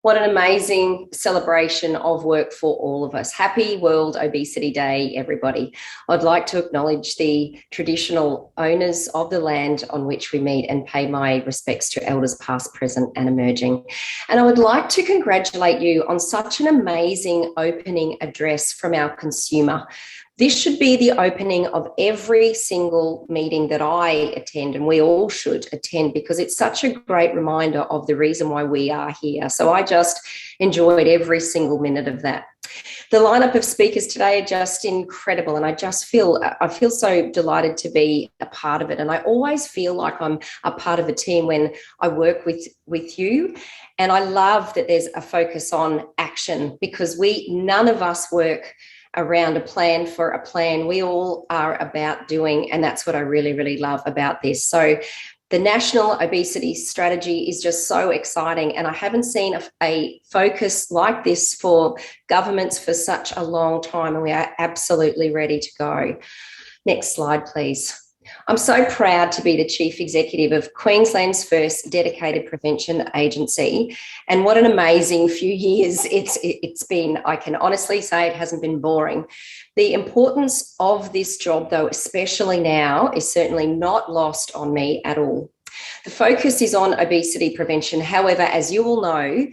What an amazing celebration of work for all of us. Happy World Obesity Day, everybody. I'd like to acknowledge the traditional owners of the land on which we meet and pay my respects to elders past, present, and emerging. And I would like to congratulate you on such an amazing opening address from our consumer. This should be the opening of every single meeting that I attend, and we all should attend, because it's such a great reminder of the reason why we are here. So I just enjoyed every single minute of that. The lineup of speakers today are just incredible, and I feel so delighted to be a part of it. And I always feel like I'm a part of a team when I work with you. And I love that there's a focus on action, because none of us work around a plan for a plan. We all are about doing, and that's what I really, really love about this. So the National Obesity Strategy is just so exciting, and I haven't seen a focus like this for governments for such a long time, and we are absolutely ready to go. Next slide, please. I'm so proud to be the Chief Executive of Queensland's first dedicated prevention agency. And what an amazing few years it's been. I can honestly say it hasn't been boring. The importance of this job, though, especially now, is certainly not lost on me at all. The focus is on obesity prevention. However, as you all know,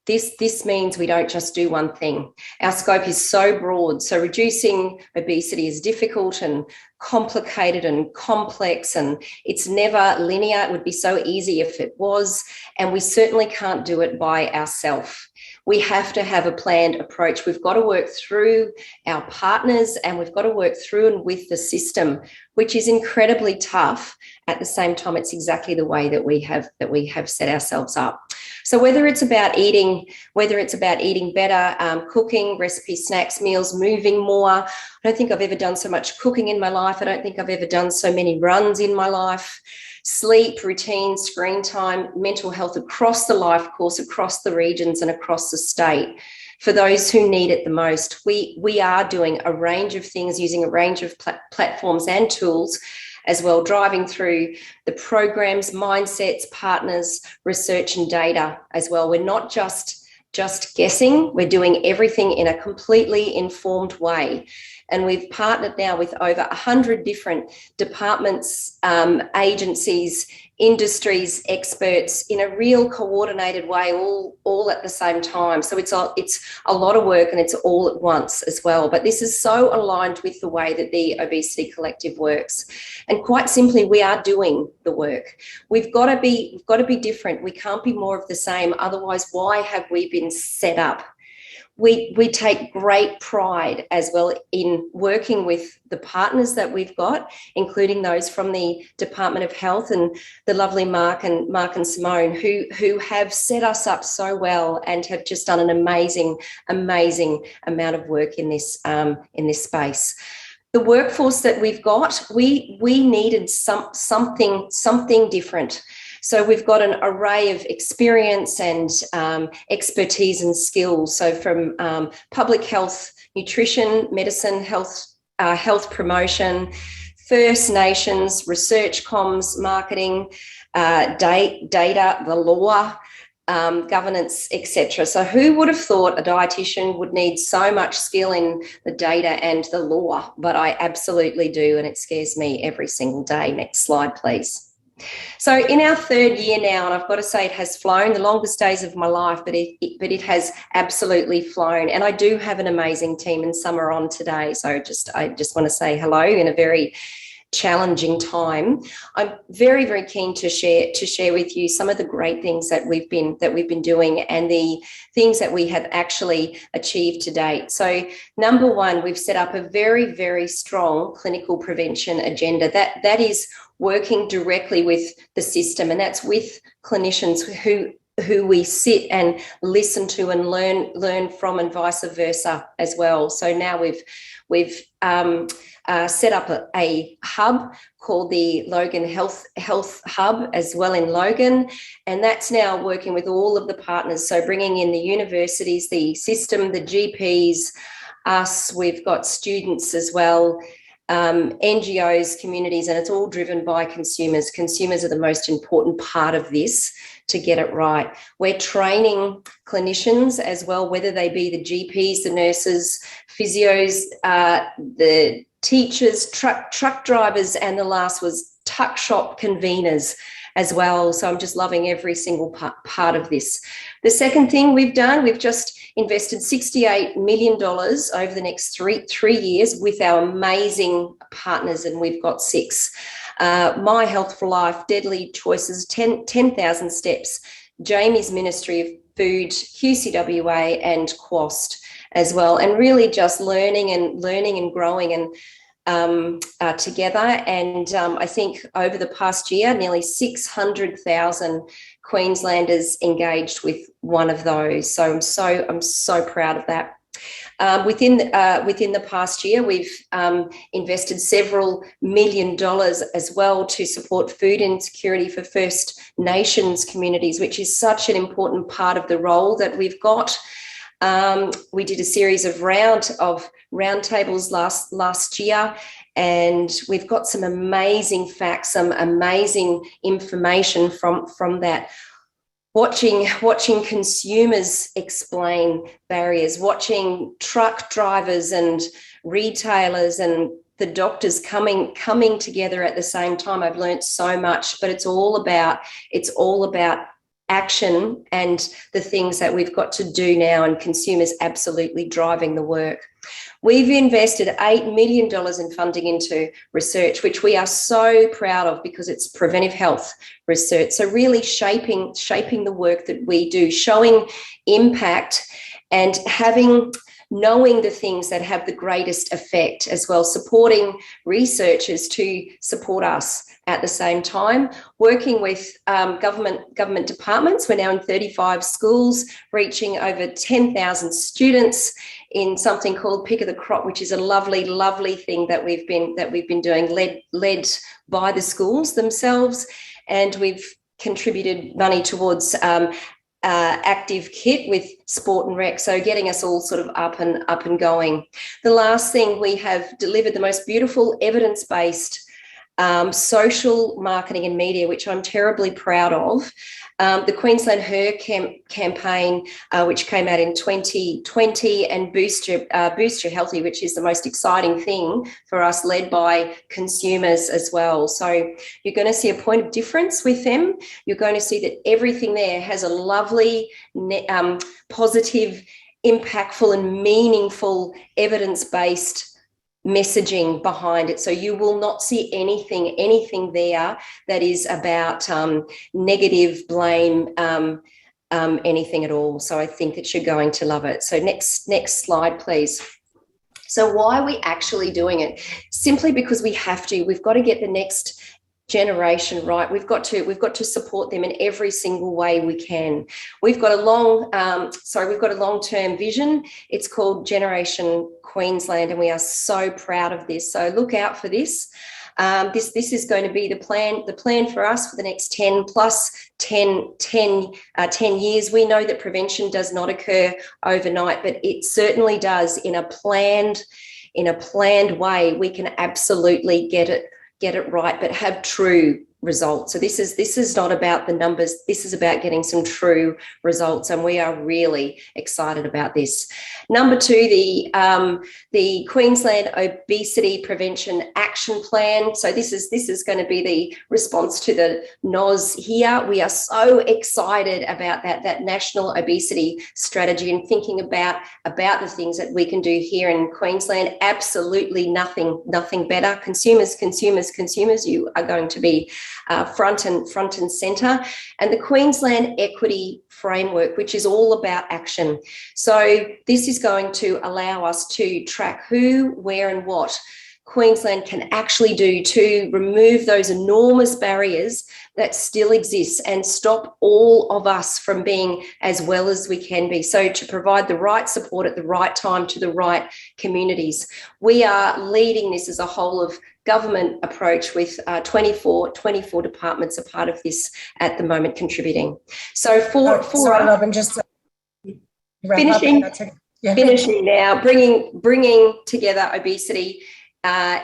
this means we don't just do one thing. Our scope is so broad. So reducing obesity is difficult and complicated and complex, and it's never linear. It would be so easy if it was, and we certainly can't do it by ourselves. We have to have a planned approach. We've got to work through our partners, and we've got to work through and with the system, which is incredibly tough. At the same time, it's exactly the way that we have set ourselves up. So whether it's about eating better, cooking, recipe, snacks, meals, moving more. I don't think I've ever done so much cooking in my life. I don't think I've ever done so many runs in my life. Sleep, routine, screen time, mental health across the life course, across the regions and across the state. For those who need it the most, we are doing a range of things using a range of platforms and tools as well, driving through the programs, mindsets, partners, research and data as well. We're not just guessing, we're doing everything in a completely informed way. And we've partnered now with over 100 different departments, agencies, industries, experts in a real coordinated way, all at the same time. So it's a lot of work, and it's all at once as well. But this is so aligned with the way that the Obesity Collective works. And quite simply, we are doing the work. We've got to be different. We can't be more of the same. Otherwise, why have we been set up? We take great pride as well in working with the partners that we've got, including those from the Department of Health and the lovely Mark and Simone, who have set us up so well and have just done an amazing amount of work in this space. The workforce that we've got, we needed something different. So we've got an array of experience and expertise and skills. So from public health, nutrition, medicine, health promotion, First Nations, research, comms, marketing, data, the law, governance, etc. So who would have thought a dietitian would need so much skill in the data and the law? But I absolutely do, and it scares me every single day. Next slide, please. So in our third year now, and I've got to say it has flown, the longest days of my life, but it has absolutely flown. And I do have an amazing team, and some are on today. So I just want to say hello in a very challenging time. I'm very, very keen to share with you some of the great things that we've been doing and the things that we have actually achieved to date. So number one, we've set up a very, very strong clinical prevention agenda that is working directly with the system, and that's with clinicians who we sit and listen to and learn from, and vice versa as well. So now we've set up a hub called the Logan Health Hub as well in Logan, and that's now working with all of the partners. So bringing in the universities, the system, the GPs, us. We've got students as well. NGOs, communities, and it's all driven by consumers. Consumers are the most important part of this to get it right. We're training clinicians as well, whether they be the GPs, the nurses, physios, the teachers, truck drivers, and the last was tuck shop conveners as well. So I'm just loving every single part of this. The second thing we've done, we've just invested $68 million over the next three years with our amazing partners, and we've got 6. My Health for Life, Deadly Choices, 10,000 Steps, Jamie's Ministry of Food, QCWA, and QWOST as well, and really just learning and growing and together. And I think over the past year, nearly 600,000 Queenslanders engaged with one of those. So I'm so proud of that. Within the past year, we've invested several $1 million as well to support food insecurity for First Nations communities, which is such an important part of the role that we've got. We did a series of roundtables last year, and we've got some amazing facts, some amazing information from that. Watching consumers explain barriers, watching truck drivers and retailers and the doctors coming together at the same time. I've learned so much, but it's all about action and the things that we've got to do now, and consumers absolutely driving the work. We've invested $8 million in funding into research, which we are so proud of because it's preventive health research. So really shaping the work that we do, showing impact and knowing the things that have the greatest effect as well, supporting researchers to support us at the same time, working with government departments. We're now in 35 schools, reaching over 10,000 students in something called Pick of the Crop, which is a lovely, lovely thing that we've been doing, led by the schools themselves. And we've contributed money towards active kit with sport and rec, so getting us all sort of up and going. The last thing, we have delivered the most beautiful evidence-based social marketing and media, which I'm terribly proud of. The Queensland Her campaign, which came out in 2020, and Boost Your Healthy, which is the most exciting thing for us, led by consumers as well. So you're going to see a point of difference with them. You're going to see that everything there has a lovely, positive, impactful and meaningful evidence-based messaging behind it. So you will not see anything there that is about negative, blame, anything at all. So I think that you're going to love it. So next slide, please. So why are we actually doing it? Simply because we have to. We've got to get the next generation right. We've got to support them in every single way we can. We've got a long-term vision. It's called Generation Queensland, and we are so proud of this. So look out for this. This is going to be the plan for us for the next 10 years. We know that prevention does not occur overnight, but it certainly does in a planned way. We can absolutely get it right, but have true results. So this is not about the numbers. This is about getting some true results, and we are really excited about this. Number 2, the Queensland Obesity Prevention Action Plan. So this is going to be the response to the NOS here. We are so excited about that national obesity strategy and thinking about the things that we can do here in Queensland. Absolutely nothing better. Consumers. You are going to be front and centre. And the Queensland Equity Framework, which is all about action. So this is going to allow us to track who, where and what Queensland can actually do to remove those enormous barriers that still exist and stop all of us from being as well as we can be. So to provide the right support at the right time to the right communities. We are leading this as a whole of government approach with 24 departments are part of this at the moment contributing. So finishing now, bringing together obesity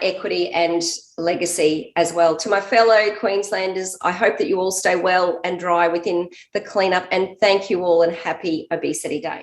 equity and legacy as well. To my fellow Queenslanders, I hope that you all stay well and dry within the cleanup, and thank you all, and happy Obesity Day.